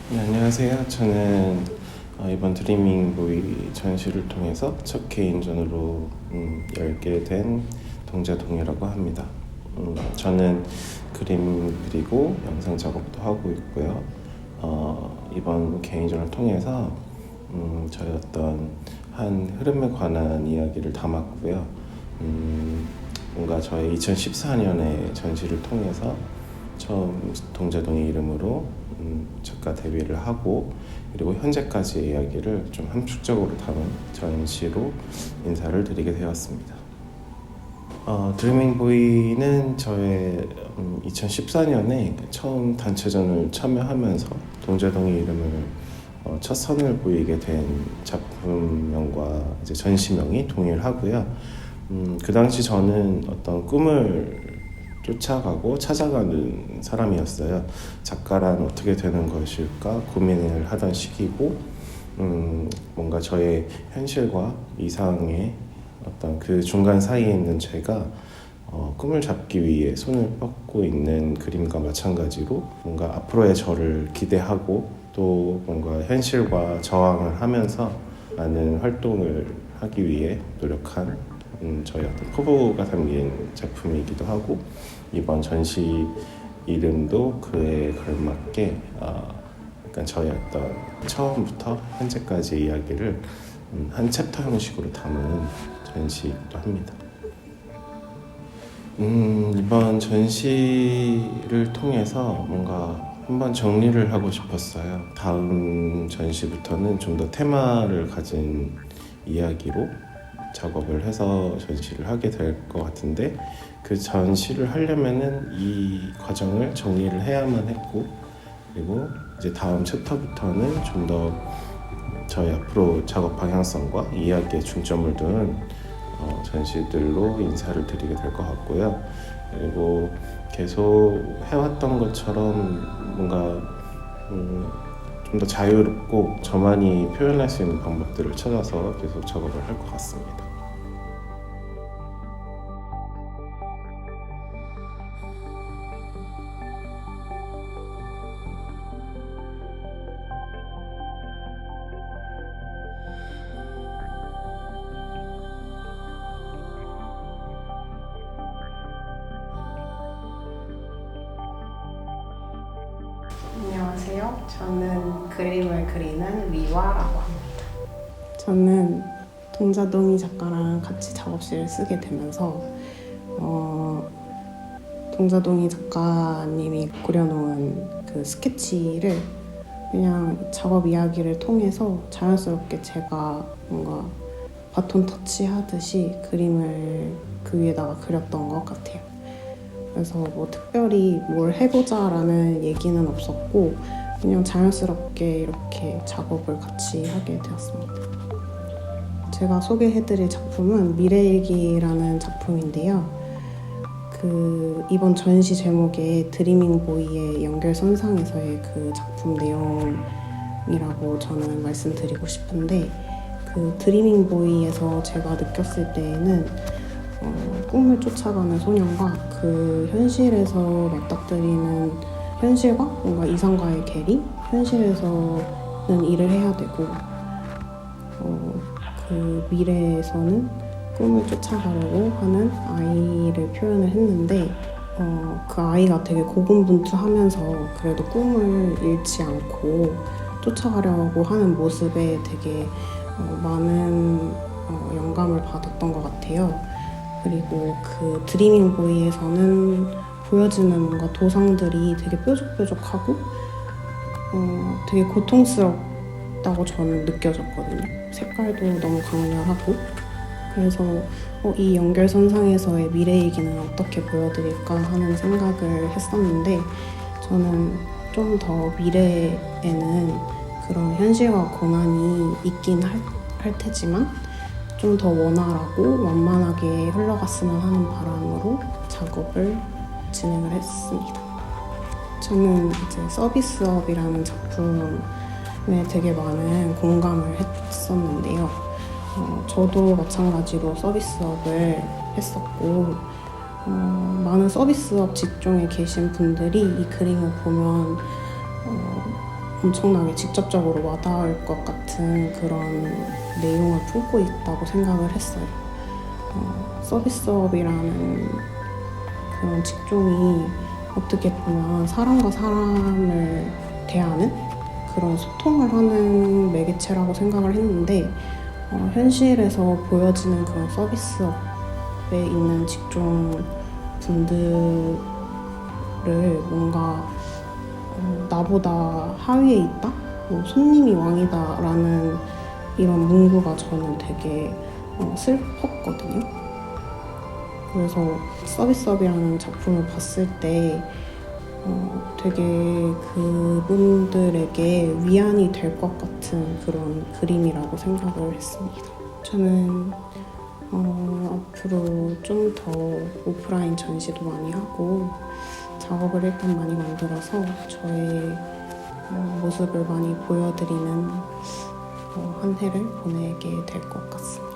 네, 안녕하세요. 저는 이번 드리밍 보이 전시를 통해서 첫 개인전으로 열게 된 동자동이라고 합니다. 저는 그림 그리고 영상 작업도 하고 있고요. 이번 개인전을 통해서 저의 어떤 한 흐름에 관한 이야기를 담았고요. 뭔가 저의 2014년에 전시를 통해서 처음 동자동의 이름으로 작가 데뷔를 하고, 그리고 현재까지의 이야기를 좀 함축적으로 담은 전시로 인사를 드리게 되었습니다. 드리밍 보이는 저의 2014년에 처음 단체전을 참여하면서 동자동의 이름을 첫 선을 보이게 된 작품명과 이제 전시명이 동일하고요. 그 당시 저는 어떤 꿈을 쫓아가고 찾아가는 사람이었어요. 작가란 어떻게 되는 것일까 고민을 하던 시기고, 뭔가 저의 현실과 이상의 어떤 그 중간 사이에 있는 제가 꿈을 잡기 위해 손을 뻗고 있는 그림과 마찬가지로 뭔가 앞으로의 저를 기대하고 또 뭔가 현실과 저항을 하면서 많은 활동을 하기 위해 노력한 저희 어떤 포부가 담긴 작품이기도 하고, 이번 전시 이름도 그에 걸맞게 약간 저희 어떤 처음부터 현재까지 이야기를 한 챕터 형식으로 담은 전시이기도 합니다. 이번 전시를 통해서 뭔가 한번 정리를 하고 싶었어요. 다음 전시부터는 좀 더 테마를 가진 이야기로 작업을 해서 전시를 하게 될 것 같은데, 그 전시를 하려면은 이 과정을 정리를 해야만 했고, 그리고 이제 다음 챕터부터는 좀 더 저희 앞으로 작업 방향성과 이야기에 중점을 둔 전시들로 인사를 드리게 될 것 같고요. 그리고 계속 해왔던 것처럼 뭔가 좀 더 자유롭고 저만이 표현할 수 있는 방법들을 찾아서 계속 작업을 할 것 같습니다. 안녕하세요. 저는 그림을 그리는 위화라고 합니다. 저는 동자동이 작가랑 같이 작업실을 쓰게 되면서 동자동이 작가님이 그려놓은 그 스케치를 그냥 작업 이야기를 통해서 자연스럽게 제가 뭔가 바톤 터치하듯이 그림을 그 위에다가 그렸던 것 같아요. 그래서 뭐 특별히 뭘 해보자라는 얘기는 없었고 그냥 자연스럽게 이렇게 작업을 같이 하게 되었습니다. 제가 소개해드릴 작품은 미래일기라는 작품인데요. 이번 전시 제목의 드리밍 보이의 연결선상에서의 그 작품 내용이라고 저는 말씀드리고 싶은데, 그 드리밍 보이에서 제가 느꼈을 때에는 꿈을 쫓아가는 소년과 그 현실에서 맞닥뜨리는 현실과 뭔가 이상과의 괴리, 현실에서는 일을 해야 되고 그 미래에서는 꿈을 쫓아가려고 하는 아이를 표현을 했는데, 그 아이가 되게 고군분투하면서 그래도 꿈을 잃지 않고 쫓아가려고 하는 모습에 되게 많은 영감을 받았던 것 같아요. 그리고 그 드리밍 보이에서는 보여지는 뭔가 도상들이 되게 뾰족뾰족하고 되게 고통스럽다고 저는 느껴졌거든요. 색깔도 너무 강렬하고. 그래서 이 연결선상에서의 미래이기는 어떻게 보여드릴까 하는 생각을 했었는데, 저는 좀 더 미래에는 그런 현실과 고난이 있긴 할 테지만 좀 더 원활하고 완만하게 흘러갔으면 하는 바람으로 작업을 진행을 했습니다. 저는 이제 서비스업이라는 작품에 되게 많은 공감을 했었는데요. 저도 마찬가지로 서비스업을 했었고, 많은 서비스업 직종에 계신 분들이 이 그림을 보면 엄청나게 직접적으로 와닿을 것 같은 그런 내용을 품고 있다고 생각을 했어요. 서비스업이라는 그런 직종이 어떻게 보면 사람과 사람을 대하는 그런 소통을 하는 매개체라고 생각을 했는데 현실에서 보여지는 그런 서비스업에 있는 직종 분들을 뭔가 나보다 하위에 있다? 뭐 손님이 왕이다 라는 이런 문구가 저는 되게 슬펐거든요. 그래서 서비스업이라는 작품을 봤을 때 되게 그분들에게 위안이 될 것 같은 그런 그림이라고 생각을 했습니다. 저는 앞으로 좀 더 오프라인 전시도 많이 하고 작업을 일단 많이 만들어서 저의 모습을 많이 보여드리는 한 해를 보내게 될 것 같습니다.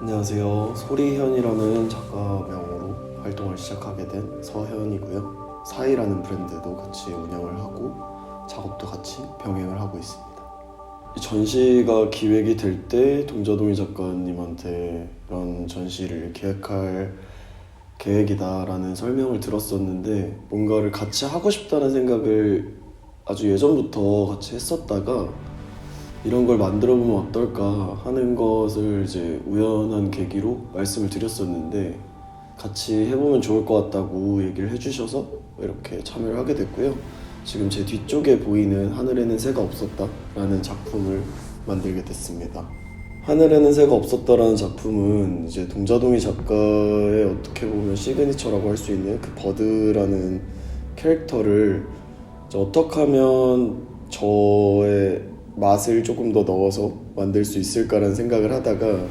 안녕하세요. 소리현이라는 작가명으로 활동을 시작하게 된 서현이고요. 사이라는 브랜드도 같이 운영을 하고 작업도 같이 병행을 하고 있습니다. 이 전시가 기획이 될 때 동자동이 작가님한테 이런 전시를 기획할 계획이다라는 설명을 들었었는데 뭔가를 같이 하고 싶다는 생각을 아주 예전부터 같이 했었다가 이런 걸 만들어 보면 어떨까 하는 것을 이제 우연한 계기로 말씀을 드렸었는데 같이 해보면 좋을 것 같다고 얘기를 해주셔서 이렇게 참여를 하게 됐고요. 지금 제 뒤쪽에 보이는 하늘에는 새가 없었다 라는 작품을 만들게 됐습니다. 하늘에는 새가 없었다라는 작품은 이제 동자동이 작가의 어떻게 보면 시그니처라고 할 수 있는 그 버드라는 캐릭터를 이제 어떻게 하면 저의 맛을 조금 더 넣어서 만들 수 있을까라는 생각을 하다가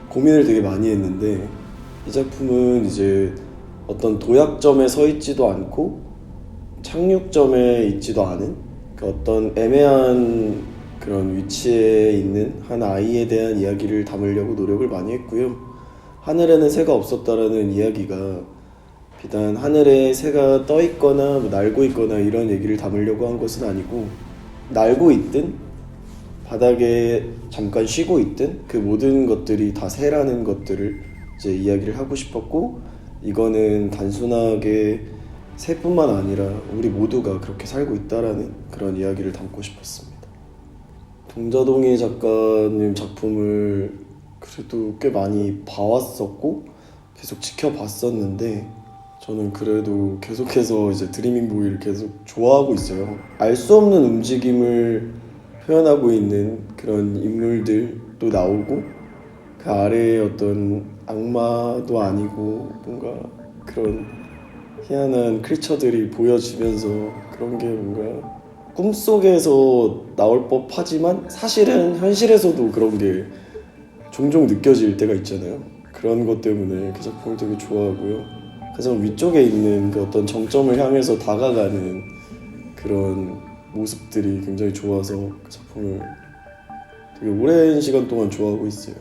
고민을 되게 많이 했는데 이 작품은 이제 어떤 도약점에 서 있지도 않고 착륙점에 있지도 않은 그 어떤 애매한 그런 위치에 있는 한 아이에 대한 이야기를 담으려고 노력을 많이 했고요. 하늘에는 새가 없었다라는 이야기가 비단 하늘에 새가 떠 있거나 날고 있거나 이런 얘기를 담으려고 한 것은 아니고 날고 있든 바닥에 잠깐 쉬고 있든 그 모든 것들이 다 새라는 것들을 이제 이야기를 하고 싶었고 이거는 단순하게 새뿐만 아니라 우리 모두가 그렇게 살고 있다라는 그런 이야기를 담고 싶었습니다. 동자동이 작가님 작품을 그래도 꽤 많이 봐왔었고 계속 지켜봤었는데 저는 그래도 계속해서 이제 드리밍보이를 계속 좋아하고 있어요. 알 수 없는 움직임을 표현하고 있는 그런 인물들도 나오고 그 아래에 어떤 악마도 아니고 뭔가 그런 희한한 크리처들이 보여지면서 그런 게 뭔가 꿈속에서 나올 법하지만 사실은 현실에서도 그런 게 종종 느껴질 때가 있잖아요. 그런 것 때문에 그 작품을 되게 좋아하고요. 가장 위쪽에 있는 그 어떤 정점을 향해서 다가가는 그런 모습들이 굉장히 좋아서 그 작품을 되게 오랜 시간 동안 좋아하고 있어요.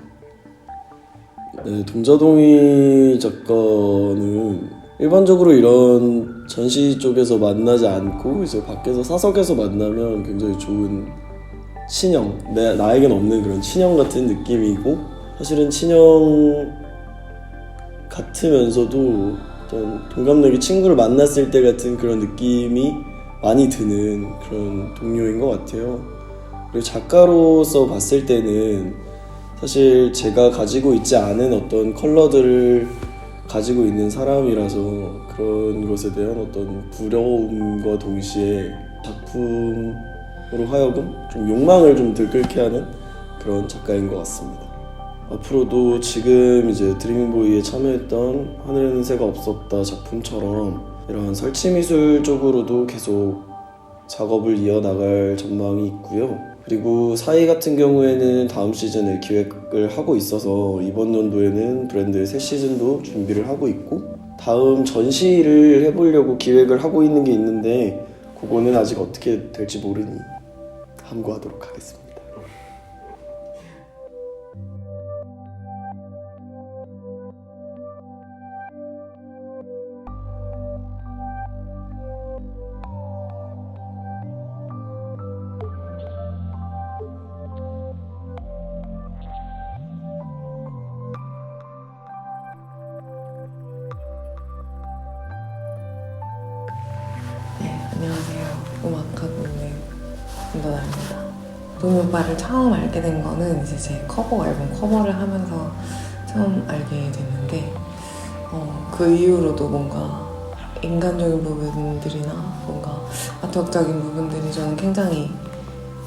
네, 동자동이 작가는 일반적으로 이런 전시 쪽에서 만나지 않고 이제 밖에서 사석에서 만나면 굉장히 좋은 친형, 나에겐 없는 그런 친형 같은 느낌이고 사실은 친형 같으면서도 어떤 동갑내기 친구를 만났을 때 같은 그런 느낌이 많이 드는 그런 동료인 것 같아요. 그리고 작가로서 봤을 때는 사실 제가 가지고 있지 않은 어떤 컬러들을 가지고 있는 사람이라서 그런 것에 대한 어떤 부러움과 동시에 작품으로 하여금 좀 욕망을 좀 들끓게 하는 그런 작가인 것 같습니다. 앞으로도 지금 이제 드리밍보이에 참여했던 하늘에는 새가 없었다 작품처럼 이런 설치미술 쪽으로도 계속 작업을 이어나갈 전망이 있고요. 그리고 사이 같은 경우에는 다음 시즌을 기획을 하고 있어서 이번 연도에는 브랜드의 새 시즌도 준비를 하고 있고 다음 전시를 해보려고 기획을 하고 있는 게 있는데 그거는 아직 어떻게 될지 모르니 함구하도록 하겠습니다. 네, 안녕하세요. 음악하고 있는 김도나입니다. 동희 오빠를 처음 알게 된 거는 이제 제 앨범 커버를 하면서 처음 알게 됐는데 그 이후로도 뭔가 인간적인 부분들이나 뭔가 아트웍적인 부분들이 저는 굉장히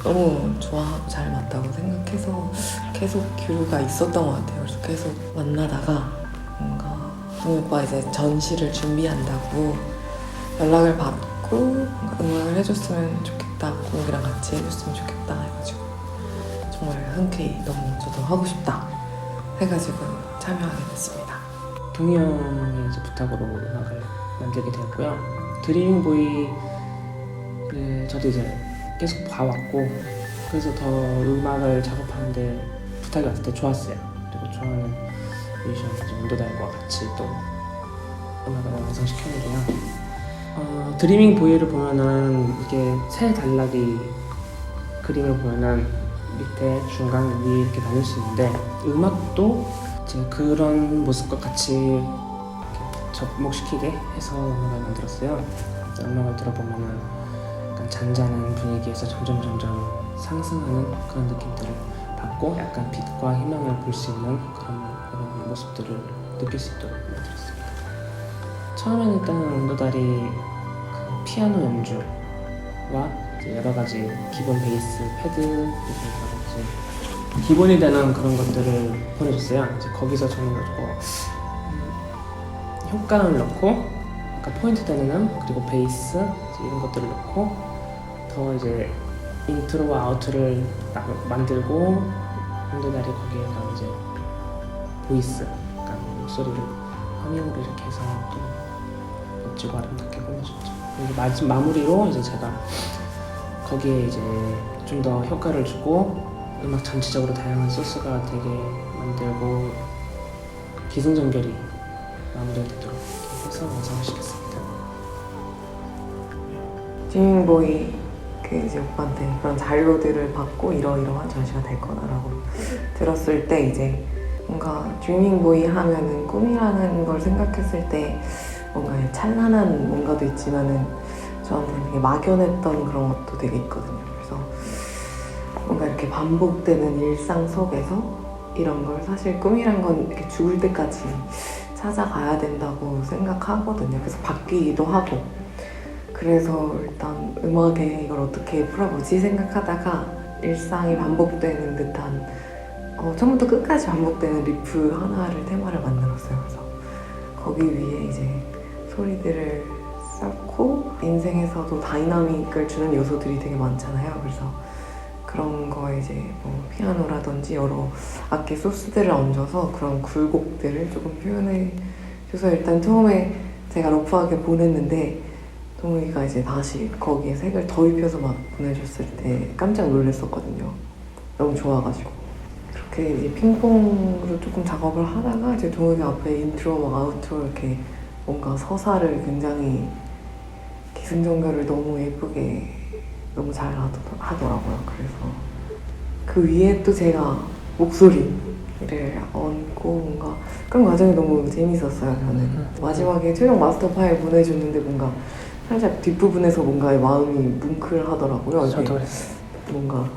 너무 좋아하고 잘 맞다고 생각해서 계속 교류가 있었던 것 같아요. 그래서 계속 만나다가 뭔가 동희 오빠 이제 전시를 준비한다고 연락을 받고 응원을 해줬으면 좋겠다, 공익이랑 같이 해줬으면 좋겠다 해가지고 정말 흔쾌히 너무 저도 하고 싶다 해가지고 참여하게 됐습니다. 동희 형의 이제 부탁으로 음악을 만들게 되었고요. 드리밍보이를 저도 이제 계속 봐왔고 그래서 더 음악을 작업하는데 부탁이 왔을 때 좋았어요. 그리고 좋아하는 뮤지션 운도달과 같이 또 음악을 완성시켰는데요. 드리밍 보이를 보면은 이게 세 단락이 그림을 보면은 밑에 중간 위에 이렇게 나눌 수 있는데 음악도 이제 그런 모습과 같이 이렇게 접목시키게 해서 음악을 만들었어요. 음악을 들어보면은 약간 잔잔한 분위기에서 점점 상승하는 그런 느낌들을 받고 약간 빛과 희망을 볼 수 있는 그런 모습들을 느낄 수 있도록 만들었습니다. 처음에는 일단 운도달이 그 피아노 연주와 이제 여러 가지 기본 베이스, 패드 이런 여러 가지 기본이 되는 그런 것들을 보내줬어요. 이제 거기서 저는 효과음을 넣고 약간 포인트 되는 음 그리고 베이스 이제 이런 것들을 넣고 더 이제 인트로와 아우트를 만들고 운도달이 거기에다 이제 보이스, 약간 목소리를 허밍으로 이렇게 해서 또 멋지고 아름답게 보내줬죠. 이제 마무리로 이제 제가 거기에 이제 좀 더 효과를 주고 음악 전체적으로 다양한 소스가 되게 만들고 기승전결이 마무리되도록 이렇게 해서 완성을 시켰습니다. 드리밍보이 이제 오빠한테 그런 자료들을 받고 이러이러한 전시가 될 거다라고 들었을 때 이제 뭔가 드리밍보이 하면은 꿈이라는 걸 생각했을 때 뭔가 찬란한 뭔가도 있지만은 저한테는 되게 막연했던 그런 것도 되게 있거든요. 그래서 뭔가 이렇게 반복되는 일상 속에서 이런 걸 사실 꿈이란 건 이렇게 죽을 때까지 찾아가야 된다고 생각하거든요. 그래서 바뀌기도 하고 그래서 일단 음악에 이걸 어떻게 풀어보지 생각하다가 일상이 반복되는 듯한 처음부터 끝까지 반복되는 리프 하나를 테마를 만들었어요. 그래서 거기 위에 이제 소리들을 쌓고 인생에서도 다이나믹을 주는 요소들이 되게 많잖아요. 그래서 그런 거에 이제 뭐 피아노라든지 여러 악기 소스들을 얹어서 그런 굴곡들을 조금 표현해 줘서 일단 처음에 제가 러프하게 보냈는데 동욱이가 이제 다시 거기에 색을 더 입혀서 막 보내줬을 때 깜짝 놀랐었거든요. 너무 좋아가지고 그렇게 이제 핑퐁으로 조금 작업을 하다가 이제 동욱이 앞에 인트로, 아우트로 이렇게 뭔가 서사를 굉장히 기승전결을 너무 예쁘게 너무 잘 하더라고요. 그래서 그 위에 또 제가 목소리를 얹고 뭔가 그런 과정이 너무 재밌었어요. 저는 마지막에 최종 마스터 파일 보내줬는데 뭔가 살짝 뒷부분에서 뭔가 마음이 뭉클하더라고요. 저도 그랬어요. 뭔가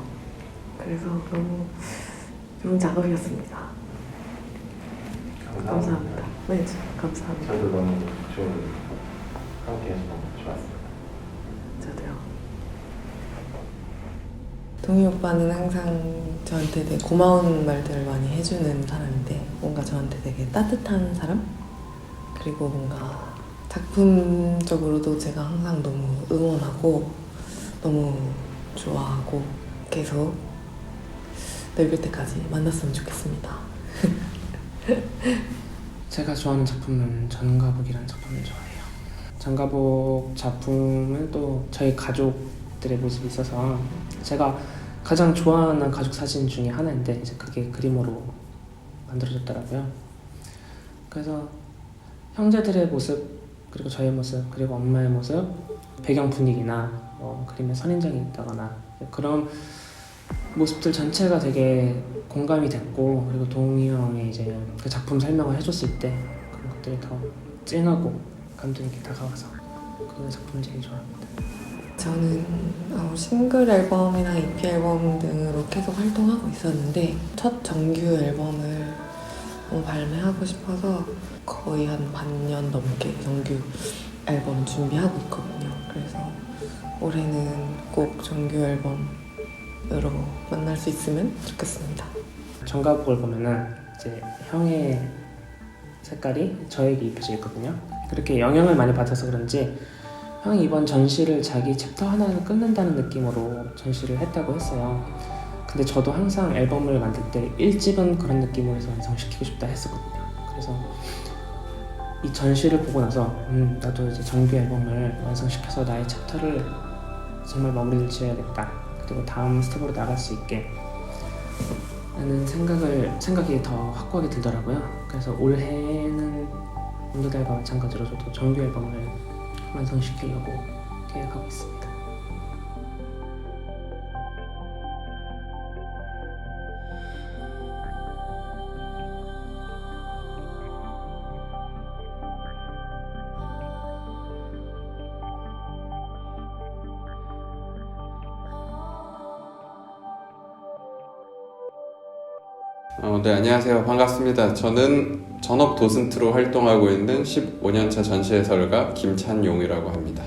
그래서 너무 좋은 작업이었습니다. 감사합니다. 네, 감사합니다. 저도 너무 좋은 함께해서 좋았어요. 저도요. 동희 오빠는 항상 저한테 되게 고마운 말들을 많이 해주는 사람인데 뭔가 저한테 되게 따뜻한 사람? 그리고 뭔가 작품적으로도 제가 항상 너무 응원하고 너무 좋아하고 계속 늙을 때까지 만났으면 좋겠습니다. 제가 좋아하는 작품은 전가복이라는 작품을 좋아해요. 전가복 작품은 또 저희 가족들의 모습이 있어서 제가 가장 좋아하는 가족 사진 중에 하나인데 이제 그게 그림으로 만들어졌더라고요. 그래서 형제들의 모습, 그리고 저의 모습, 그리고 엄마의 모습, 배경 분위기나 그림에 선인장이 있다거나 그런 모습들 전체가 되게 공감이 됐고, 그리고 동희 형이 이제 그 작품 설명을 해줬을 때 그런 것들이 더 찡하고 감동 있게 다가와서 그 작품을 제일 좋아합니다. 저는 싱글 앨범이나 EP 앨범 등으로 계속 활동하고 있었는데 첫 정규 앨범을 발매하고 싶어서 거의 한 반년 넘게 정규 앨범 준비하고 있거든요. 그래서 올해는 꼭 정규 앨범으로 만날 수 있으면 좋겠습니다. 전가복을 보면은 이제 형의 색깔이 저에게 입혀져 있거든요. 그렇게 영향을 많이 받아서 그런지 형이 이번 전시를 자기 챕터 하나를 끊는다는 느낌으로 전시를 했다고 했어요. 근데 저도 항상 앨범을 만들 때 1집은 그런 느낌으로 해서 완성시키고 싶다 했었거든요. 그래서 이 전시를 보고 나서 나도 이제 정규 앨범을 완성시켜서 나의 챕터를 정말 마무리를 지어야겠다. 그리고 다음 스텝으로 나갈 수 있게 라는 생각이 더 확고하게 들더라고요. 그래서 올해는 온도달과 마찬가지로 저도 정규 앨범을 완성시키려고 계획하고 있습니다. 네, 안녕하세요. 반갑습니다. 저는 전업 도슨트로 활동하고 있는 15년차 전시 해설가 김찬용이라고 합니다.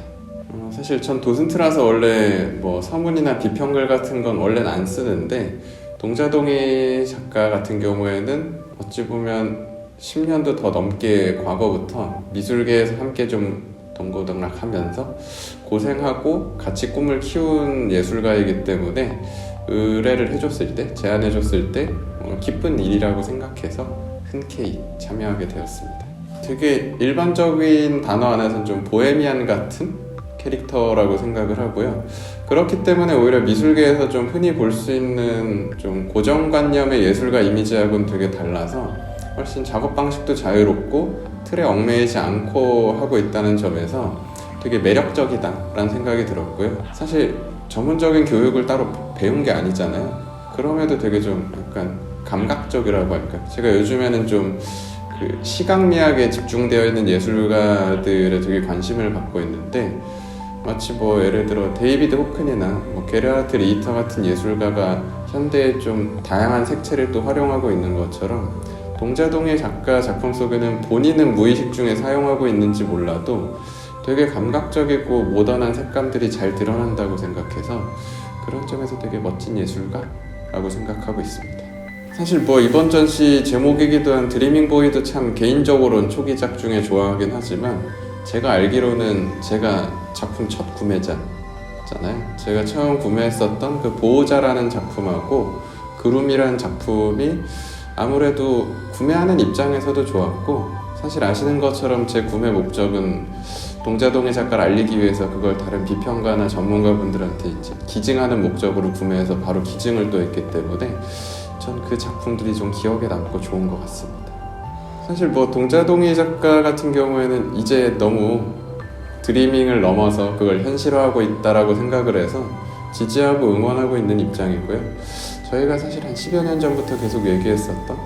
사실 전 도슨트라서 원래 뭐 서문이나 비평글 같은 건 원래는 안 쓰는데 동자동희 작가 같은 경우에는 어찌 보면 10년도 더 넘게 과거부터 미술계에서 함께 좀 동고동락하면서 고생하고 같이 꿈을 키운 예술가이기 때문에 의뢰를 해줬을 때, 제안해줬을 때 기쁜 일이라고 생각해서 흔쾌히 참여하게 되었습니다. 되게 일반적인 단어 안에서는 좀 보헤미안 같은 캐릭터라고 생각을 하고요. 그렇기 때문에 오히려 미술계에서 좀 흔히 볼 수 있는 좀 고정관념의 예술가 이미지하고는 되게 달라서 훨씬 작업 방식도 자유롭고 틀에 얽매이지 않고 하고 있다는 점에서 되게 매력적이다라는 생각이 들었고요. 사실 전문적인 교육을 따로 배운 게 아니잖아요. 그럼에도 되게 좀 약간 감각적이라고 할까? 제가 요즘에는 좀 그 시각미학에 집중되어 있는 예술가들에 되게 관심을 갖고 있는데 마치 뭐 예를 들어 데이비드 호큰이나 뭐 게르하르트 리히터 같은 예술가가 현대에 좀 다양한 색채를 또 활용하고 있는 것처럼 동자동의 작가 작품 속에는 본인은 무의식 중에 사용하고 있는지 몰라도 되게 감각적이고 모던한 색감들이 잘 드러난다고 생각해서 그런 점에서 되게 멋진 예술가라고 생각하고 있습니다. 사실 뭐 이번 전시 제목이기도 한 드리밍보이도 참 개인적으로는 초기작 중에 좋아하긴 하지만 제가 알기로는 제가 작품 첫 구매자잖아요. 제가 처음 구매했었던 그 보호자라는 작품하고 그룸이라는 작품이 아무래도 구매하는 입장에서도 좋았고, 사실 아시는 것처럼 제 구매 목적은 동자동희 작가를 알리기 위해서 그걸 다른 비평가나 전문가분들한테 이제 기증하는 목적으로 구매해서 바로 기증을 또 했기 때문에 전 그 작품들이 좀 기억에 남고 좋은 것 같습니다. 사실 뭐 동자동희 작가 같은 경우에는 이제 너무 드리밍을 넘어서 그걸 현실화하고 있다라고 생각을 해서 지지하고 응원하고 있는 입장이고요. 저희가 사실 한 10여 년 전부터 계속 얘기했었던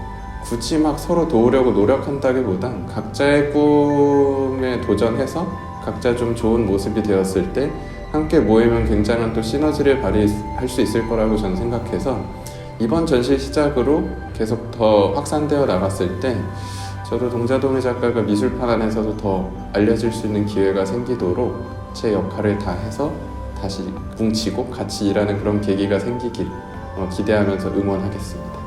굳이 막 서로 도우려고 노력한다기보단 각자의 꿈에 도전해서 각자 좀 좋은 모습이 되었을 때 함께 모이면 굉장한 또 시너지를 발휘할 수 있을 거라고 저는 생각해서 이번 전시 시작으로 계속 더 확산되어 나갔을 때 저도 동자동희 작가가 미술판 안에서도 더 알려질 수 있는 기회가 생기도록 제 역할을 다해서 다시 뭉치고 같이 일하는 그런 계기가 생기길 기대하면서 응원하겠습니다.